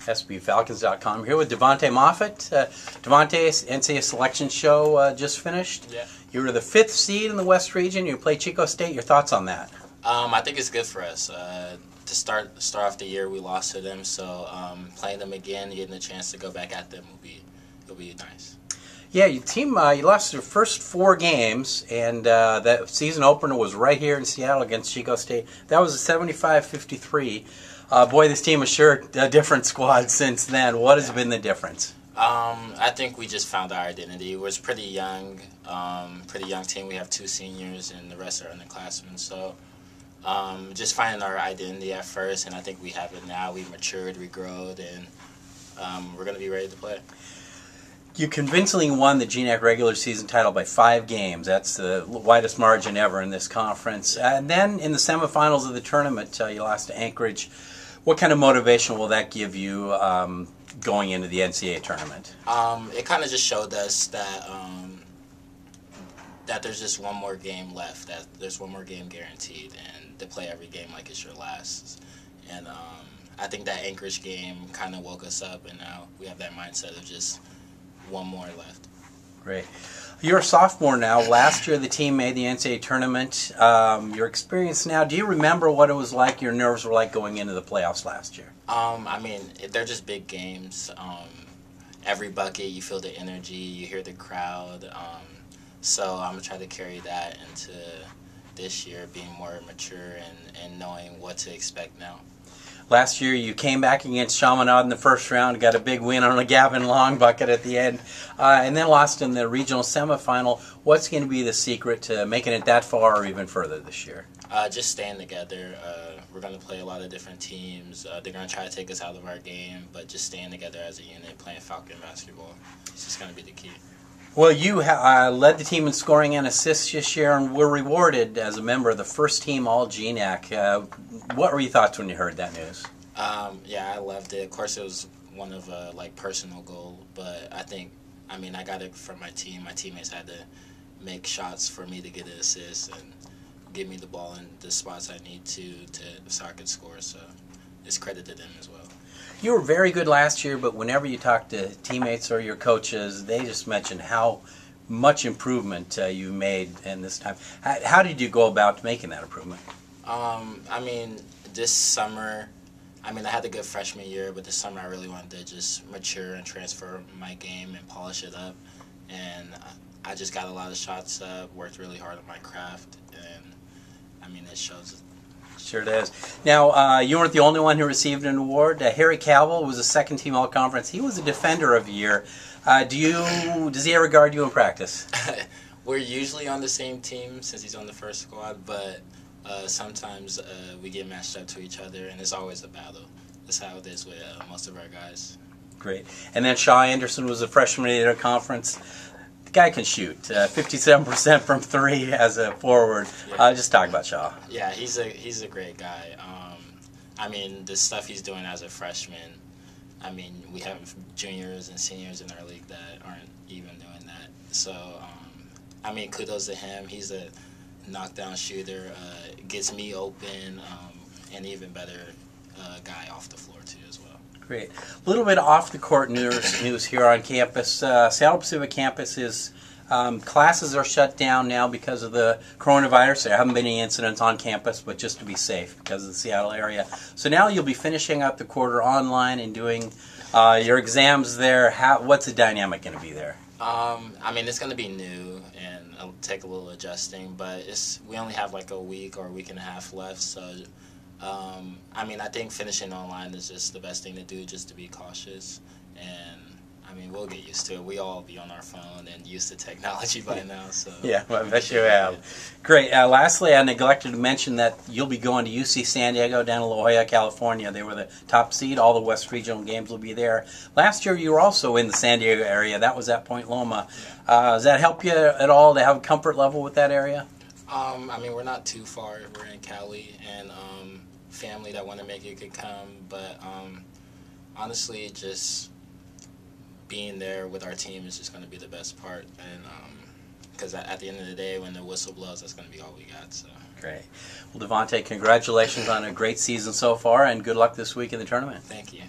SPUFalcons.com. Here with Divant'e Moffitt. Divant'e's NCAA selection show just finished. Yeah. You were the 5th seed in the West region. You played Chico State. Your thoughts on that? I think it's good for us. To start off the year, we lost to them, so playing them again, getting a chance to go back at them will be nice. Yeah, your team, you lost your first 4 games, and that season opener was right here in Seattle against Chico State. That was a 75-53. Boy, this team has sure a different squad since then. What has been the difference? I think we just found our identity. It was pretty young team. We have 2 seniors, and the rest are underclassmen. So just finding our identity at first, and I think we have it now. We matured, we growed, and we're going to be ready to play. You convincingly won the All-GNAC regular season title by 5 games. That's the widest margin ever in this conference. And then in the semifinals of the tournament, you lost to Anchorage. What kind of motivation will that give you going into the NCAA tournament? It kind of just showed us that that there's just one more game left, that there's one more game guaranteed, and to play every game like it's your last. And I think that Anchorage game kind of woke us up, and now we have that mindset of just one more left. Great. You're a sophomore now. Last year the team made the NCAA tournament. Your experience now, do you remember what it was like, your nerves were like going into the playoffs last year? I mean, they're just big games. Every bucket, you feel the energy, you hear the crowd. So I'm going to try to carry that into this year, being more mature and knowing what to expect now. Last year, you came back against Chaminade in the first round, got a big win on a Gavin Long bucket at the end, and then lost in the regional semifinal. What's going to be the secret to making it that far or even further this year? Just staying together. We're going to play a lot of different teams. They're going to try to take us out of our game, but just staying together as a unit, playing Falcon basketball, it's just going to be the key. Well, you led the team in scoring and assists this year and were rewarded as a member of the first team All-GNAC. What were your thoughts when you heard that news? Yeah, I loved it. Of course, it was one of personal goal, but I got it from my team. My teammates had to make shots for me to get an assist and give me the ball in the spots I need to so I could score. So it's credit to them as well. You were very good last year, but whenever you talk to teammates or your coaches, they just mention how much improvement you made in this time. How did you go about making that improvement? This summer, I had a good freshman year, but this summer I really wanted to just mature and transfer my game and polish it up. And I just got a lot of shots up, worked really hard on my craft, and it shows. Sure does. Now, you weren't the only one who received an award. Harry Campbell was a second-team All-Conference. He was a Defender of the Year. Does he ever guard you in practice? We're usually on the same team since he's on the first squad, but sometimes we get matched up to each other, and it's always a battle. That's how it is with most of our guys. Great. And then Shaw Anderson was a freshman in the conference. The guy can shoot, 57% from 3 as a forward. Yeah. Just talk about Shaw. Yeah, he's a great guy. The stuff he's doing as a freshman, we have juniors and seniors in our league that aren't even doing that. So, kudos to him. He's a knockdown shooter, gets me open, and even better guy off the floor too as well. Great. A little bit off the court news here on campus. Seattle Pacific campus is classes are shut down now because of the coronavirus. There haven't been any incidents on campus, but just to be safe because of the Seattle area. So now you'll be finishing up the quarter online and doing your exams there. What's the dynamic going to be there? It's going to be new and it'll take a little adjusting, but we only have like a week or a week and a half left, so I think finishing online is just the best thing to do, just to be cautious, and we'll get used to it. We all be on our phone and used to technology by now, so. Yeah, well, I bet you have. Great. Lastly, I neglected to mention that you'll be going to UC San Diego down in La Jolla, California. They were the top seed. All the West Regional games will be there. Last year, you were also in the San Diego area. That was at Point Loma. Does that help you at all to have a comfort level with that area? We're not too far. We're in Cali, and family that want to make it could come, but honestly, just being there with our team is just going to be the best part, and because at the end of the day, when the whistle blows, that's going to be all we got. So great. Well, Divant'e, congratulations on a great season so far, and good luck this week in the tournament. Thank you.